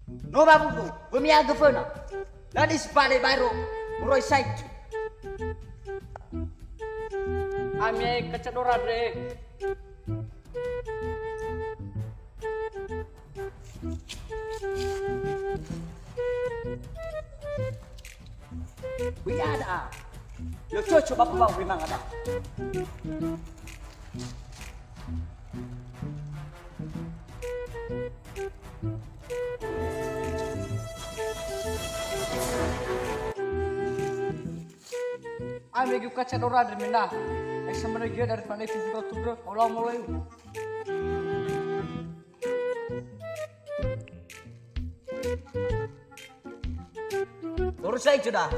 No babugo, bumiaga fana. Ladi spade bairo, uroi site. Ame kecedora bre. Wiada. Yo coco bapak bau memang ada. Ame gue kecedora bre mina. Sebenarnya dari pandai tuh mulai. Urus saya sudah.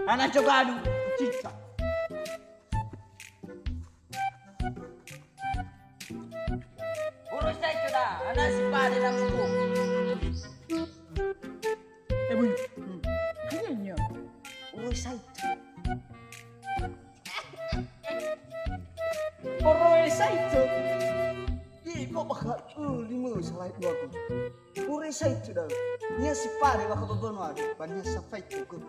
Anak coba adu cicak. Urus saya sudah. Anak si pada dalam buku. Bu, kayaknya Urus saya. Urus saya. Kok bakal lima salah dua aku. Urus saya sudah. Nya si pada bakal berbeno adu. Banyak sampai cukup.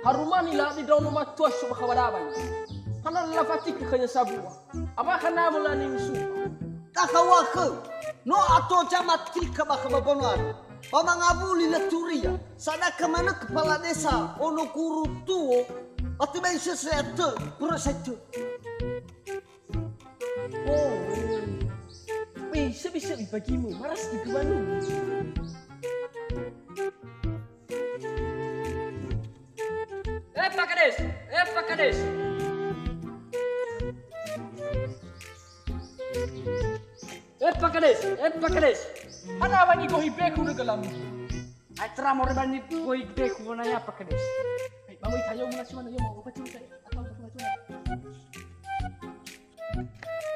Harumani la di daun rumah tua suka kawadaban. Karena lafati kekanya sabua. Apa karena mulai musuh? Kakawake. No ato camat tika bakal berbeno adu. Pamangabuli na turia. Sada kemana kepala desa. Ono kuru tuo. Ati ben sesuatu. Urus saya. Oh, bisa bagimu. Maras di kemana? Pak Kades. Pak Kades. Ana bani ko hibeku regalam. Ay tramo rebani ko hibeku nanya Pak Kades. Ay bawi tayo muna si mana yo mau pacin saya. Atau macam.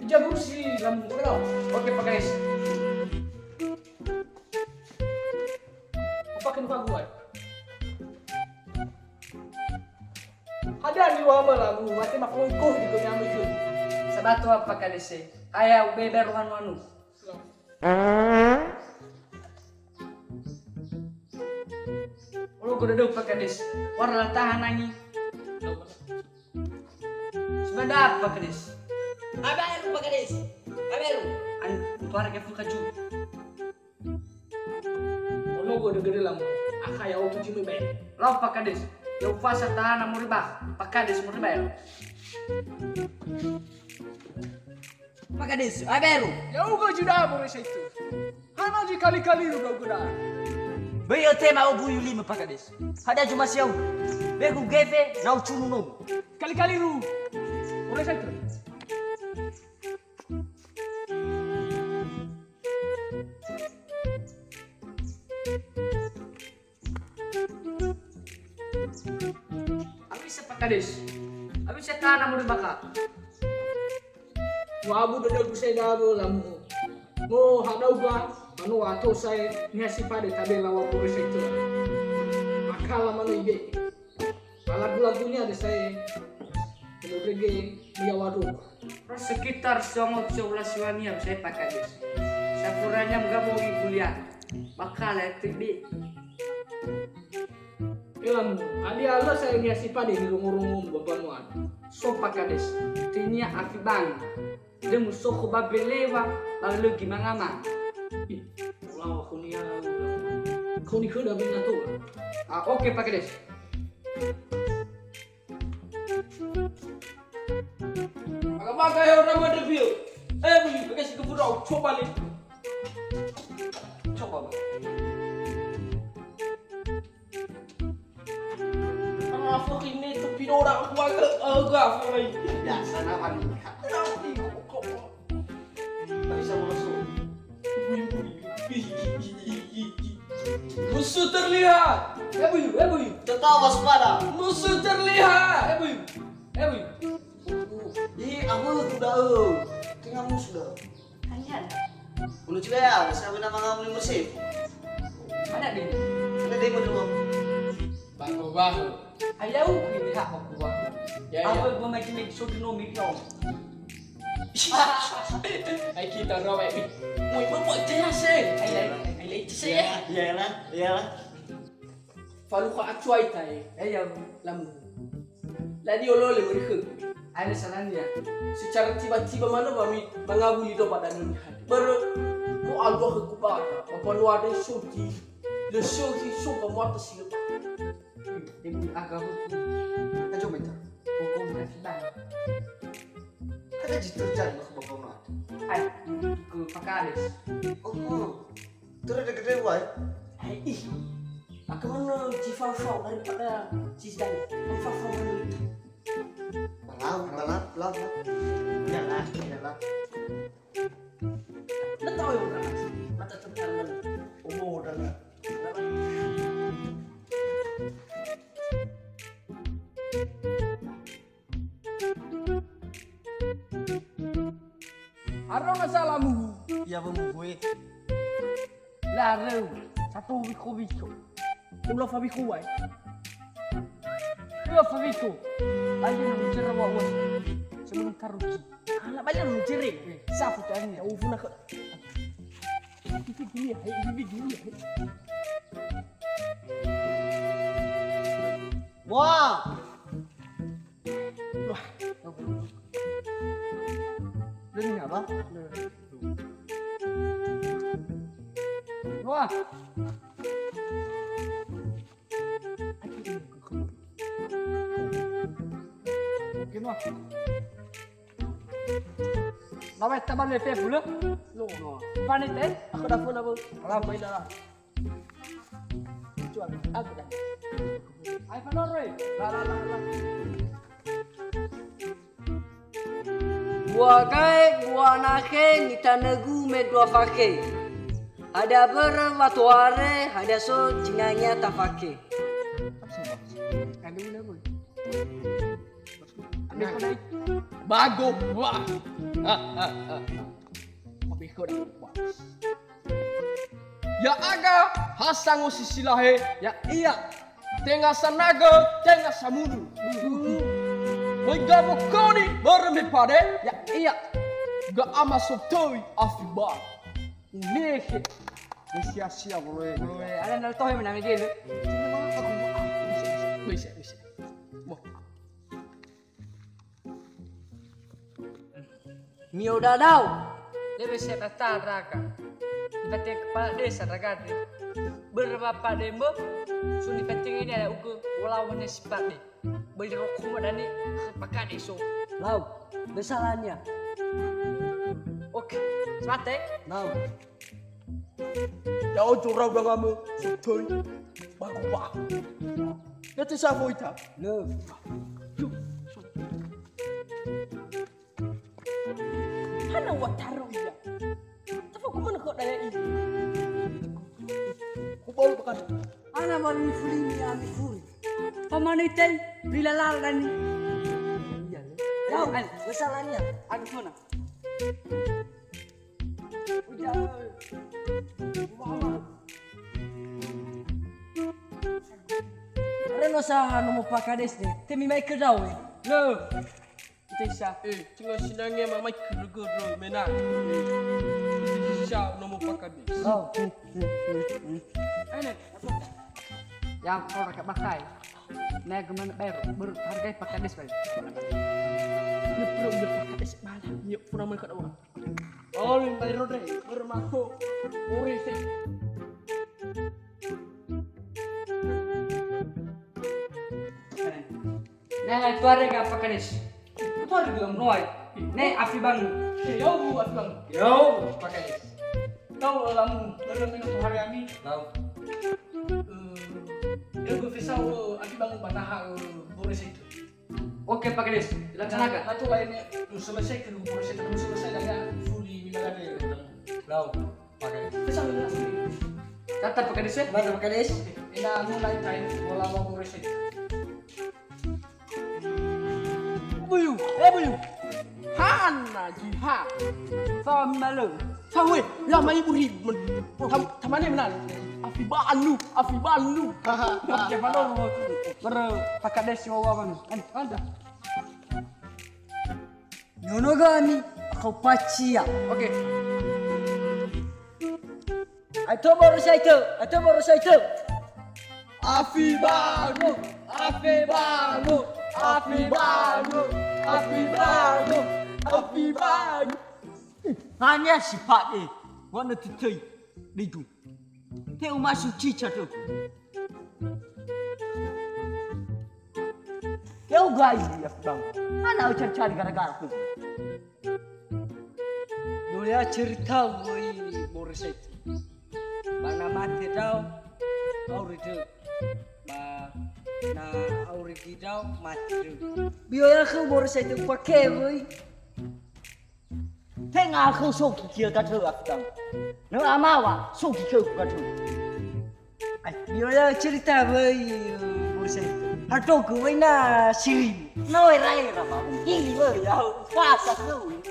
Jago si lambu regalam. Oke Pak Kades. Apa kan Pak Guai? Ada di wama lamu, mati makoy ko di ko nyamu ko. Sabato apa kadese? Kaya beberuhan manu. Ulo godo pa kades. Warna tahan nangi. Sebentar apa kades? Aberu Pakades. Aberu. An tuar ke fuka ju. Ulo godo lamu. Akaya auto jimu be. Lo pa kades. Yo fasa tahan mo riba. Pakades mo riba. Pakades. Aberu. Ya ugo juda mo resaitu. Hana ji kali-kali ugo goda. Beyo tema obuyu lima Pakades. Hada cuma siau. Begu gefe na uchunu nobu. Kali-kali ru. Mo resaitu. Kades, abis saya tanam udah baka. Wabu udah dagu saya dagu lamu. Mo hadau gua, manu atau saya ngasih pada tabela wabu saya itu. Akala manu ibe. Lagu-lagunya ada saya. Kalau reggae dia waduh. Sekitar 11 wani yang saya pakai Kades. Sapuranya menggabungi kuliah. Bakal ya tibi. Ilam, adi Allah saya ngasih pada di rungu-rungu babanuan. So Kades, tinya akibang. Demu soko babelewa, lalu gimana mah? Ulah aku nih kau nih udah bina tuh. Oke Kades. Agak ya orang ada view. Beli pakai si keburu coba lihat. Coba. Apa ini tuh pinora aku agak lagi. Biasa namanya. Bisa masuk. Musuh terlihat. Buyu. Tetap waspada. Musuh terlihat. Buyu. Aku sudah. Tinggalmu sudah. Hanya Ulu Cibea, sabi na mga muli musip. ada din. Ano din mo dulu? Bago. Ayaw ko ini ha ko. Ya. Ako ba may kinig so dino milyon. Ai kita rawat ni. Moi buat jelas ai lai saya. Iyalah. Falu kha acuai tai. Yang lamu. Ladi olole mereka. Ada salahnya. Secara tiba-tiba mana kami mengabuli do pada ni. Ko Allah ke kuba. Apa lu ada syuti. Le syuti syuka mata silap. Ibu agak hukum. Ajo minta. Hukum kasih. Ada terjadi kebawa Ai, ke Pakaris. Oh. Terus ada gede wai. Ai, aku mana cifau-fau daripada cisdan. Fau-fau mana? Balau. Iyalah. Nak tahu yang berapa? Mata tentang mana? Oh, dah lah. Arau nasalamu. Ya bumbuwe. Larau. Satu biko. Kumlo fabiko wai. Kumlo fabiko. Lagi nak cerita wawas. Sebelum karuki. Alah banyak nak cerita. Sapu tu ni. Aku nak. Ini dulu. Wah. Ini apa? Wah. Mungkin wah. Lawat taban lefe pula. Lo. Panik teh. Aku dah phone apa? Alah baiklah lah. Jual aku dah. Ai phone oi. La. Buah nake nita negu me dua fake. Ada berwatuare, ada so jinganya tafake. Ada guna pun. Ambil kau naik. Bago. Wah. Ambil kau dah. Ya aga hasang usisilahe. Ya iya. Tengah sanaga, tengah samuru. Gabo koni berme pade. Ya iya. Ga ama sotoi afibar. Nehe. Sia-sia boleh. Ada nak tahu mana dia le? Bisa. Mio dadau. Dia bisa kata raga. Ibarat kepala desa raga tu. Berapa demo? Suni penting ini ada ukur walaupun sifat ni. Beli rokok dan ni pakai esok. Lau, besalannya. Okey, semate. Lau. Jauh curau dah kamu. Sotoi. Bago. Nanti saya voita. Le. Hana buat taruh dia. Tapi aku mana kau daya ini? Aku baru pakai. Ana baru ni fuli ni ami fuli. Pamanitai bila dan ni. Iya le. Lau, besalannya. Ada mana? Udah. Reno sa no mo pakades ni. Temi mai kedau ni. Le. Tisha. Tengok sinangnya mamai keruguru menang. Tisha nombor pakai ni. Lau. Ini. Yang kau nak pakai. Naik ke mana baru hargai pakai des baru. Ni perlu dia pakai des malam. Ni pun nama kat awak. Oh, ni baru deh. Bermakuk. Uri sih. Nah, itu ada yang pakai des. Itu ada belum noy. Nih afi bang. Yo, abang. Yo, pakai des. Kau lamu belum minum hari ini. Lau. Dia berfisau abang banah boris itu. Oke pakai des. Laksanakan. Satu lainnya selesai ke boris itu selesai dengan fully bila ada. Lau. Pakai des. Bisa jelas ni. Kata pakai des. Mana pakades? Ina mulai time wala boris itu. Buyu. Hana jihad. Faham malu. Tahu lah mai buri. Tamane menan. Afi balu. Macam mana ber pakai des wawa bang. Ada. Nyono gani. kau pacia. Oke. Atau baru saya itu. Afi bangun, api bangun, api bangun, api bangun, api bangun. Hanya si Pak E, warna tutai lidu. Teu masuk cica tu. Teu guys ya bang. Ana cari gara-gara tu. Nulia cerita gue boros itu. Bana mati tau, auri tu. Na auri tau mati tu. Biar aku boros itu pakai gue. Tengah aku sok kia kata aku tahu. Nang amawa sok kia kata. Ay, biar cerita gue boros itu. Harto gue na sili. Noi rai rama. Gili gue ya. Fasa gue.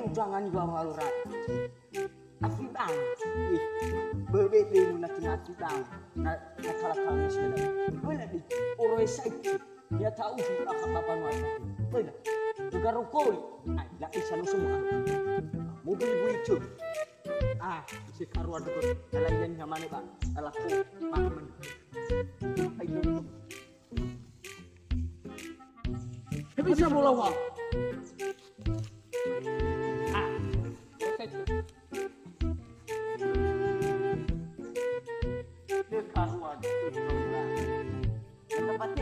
Jangan juga malu rat. Afi bang. Bebe dia nak afi bang. Nak kalau sudah. Boleh di orang sakit. Dia tahu kita apa mana. Boleh. Juga rokok. Dah isanu semua. Mobil gue itu. Si karuan tu. Kalau yang mana bang? Kalau aku makan. Ayo. Bisa bola wah.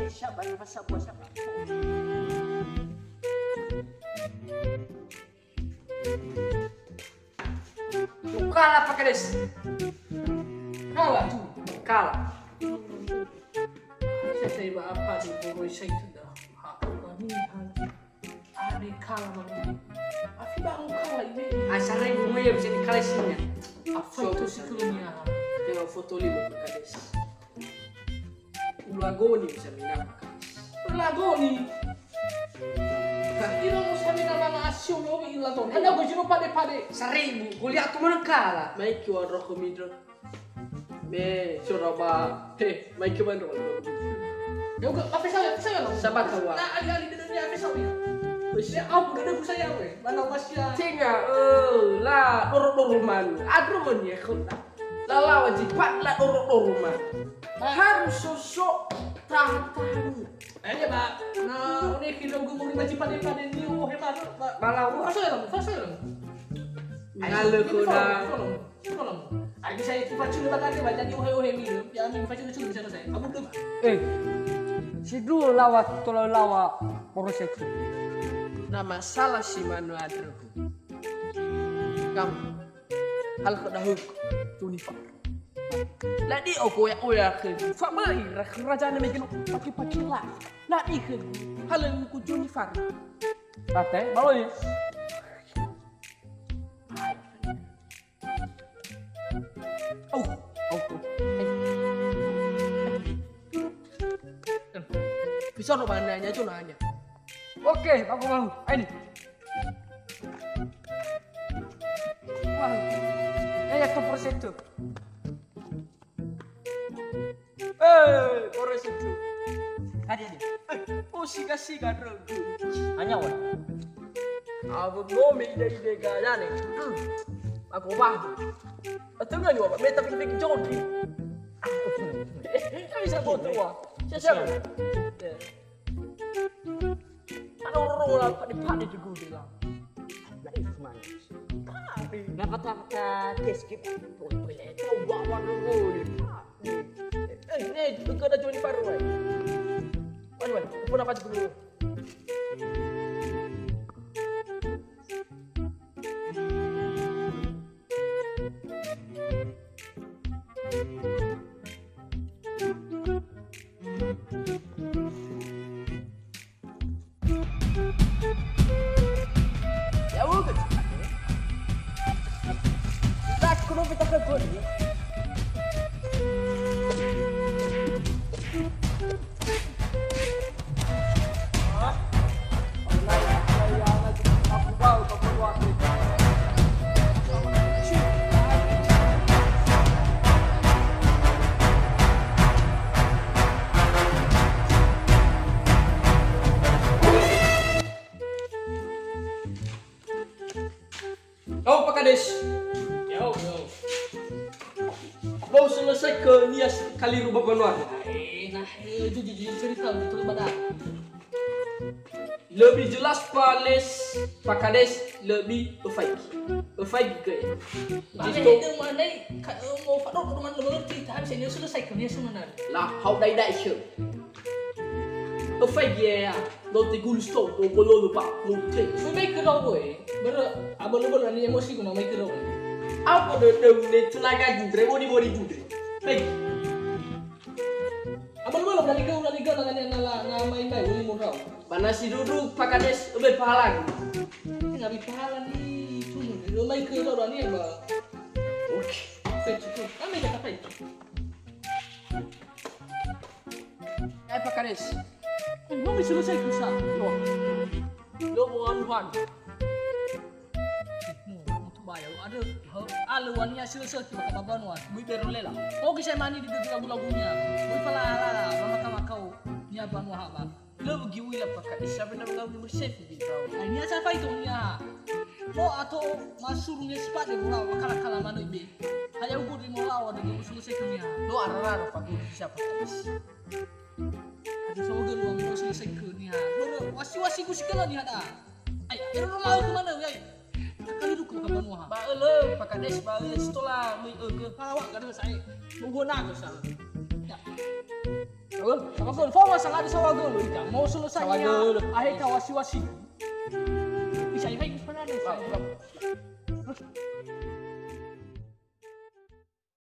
Siapa yang pasal puasa? Kalah pakai des. Kalah tu. Kalah. Saya apa di boros saya itu dah. Kami hari kalah mana? Afi bangun kalah ini. Asalnya gue yang bisa dikalasinnya. Apa itu sebelumnya? Tengok foto lihat kades. Ulagoni bisa minat. Ulagoni. Ini mau saya minat mana asio mau ulagoni. Ada gue jenuh pade. 1000. Gue lihat tuh mana kalah. Mai kiwan roh komidro. Me coba. Mai kiwan roh. Ya udah, apa saya loh. Sabat kawan. Nah, ali-ali di dunia apa saya? Wis ya aku udah saya we. Mana masya. Tinga, lah dorong-dorongan. Adruman ya kota. Lala wajib lah dorong-dorongan. Harus sosok tahan-tahan. Ya Pak. Nah, ini kita gue mau wajib pada ni hebat Pak. Malau. Fasal. Ngalo ko na. Tolong. Ay saya pacu na bagay ba jadi ohe minum. Ya amin pacu na bisa saya. Abu dulu. Si dulu lawat tolong lawa boros itu. Nah masalah si manu adro. Kamu hal kedahuk Junifer. Lah di oya ke. Fa mai raja na megino paki lah. Lah di ke. Hal ku Junifer. Tate, bawa ni. Bisa no nanya tu nanya. Oke, aku mau. Ini. Wah. Ya tu proses tu. Proses itu. Ada ni. Oh siga dong. Hanya wan. Aku mau ide gaya nih. Aku bah. Atau nggak juga, beta bikin joki. Bisa foto wah. Siapa? Ada orang padi juga bilang. Dari mana? Dapat teskip. Coba dulu nih. Bukan ada Joni Paru. Wan, pun apa dulu? kita ke gon. Oh, Pak Kades. Yo. Mau selesai ke Nias kali rubah Banuan. Itu jujur cerita betul pada. Lebih jelas Pak Kades lebih efek ke. Mana Jisto itu mana mau faktor rumah lu cerita habis ini selesai kerja sebenarnya. lah how dai show. Efek ya. Lo tigul stop, lo bolo lupa, lo take. Saya make kerja boy. Abang ni emosi guna make kerja. Apa dah ni tenaga judre, body judre. Baik. Abang berani kau na main boleh murau. Mana si duduk Pak Kades lebih pahala. Nggak bipahala ni cuma lo make kerja ni apa? Oke. Cukup. Kami dah apa itu? Pak Kades. Mau selesai kisah. Lo bukan Untuk bayar ada aluannya selesai tu kata banuan. Bui berulela. Oh kisah mani di lagu-lagunya. Bui pala makau ni abang wahaba. lo pergi wila Pak Kades. Siapa nak mengaku bersih di bawah. Ini siapa itu nya? Mo atau masurunya sifat dia mula kala manu ibe. Hanya ukur di mola ada di selesai dunia. Lo arah Pak Kades siapa Kades. Ada semoga luang mau selesai dunia. Baru wasi ku sikala ni ada. Ay, pero mau ke mana ya? Kali dulu ke kapan wah. Ba lo Pak Kades ba setelah lu ke Awak kada saya menggunakan salah. Ya. Kalau sama gol, forma sangat ada sawa gol kita. Mau selesai ya. Akhir wasi. Bisa ini sebenarnya.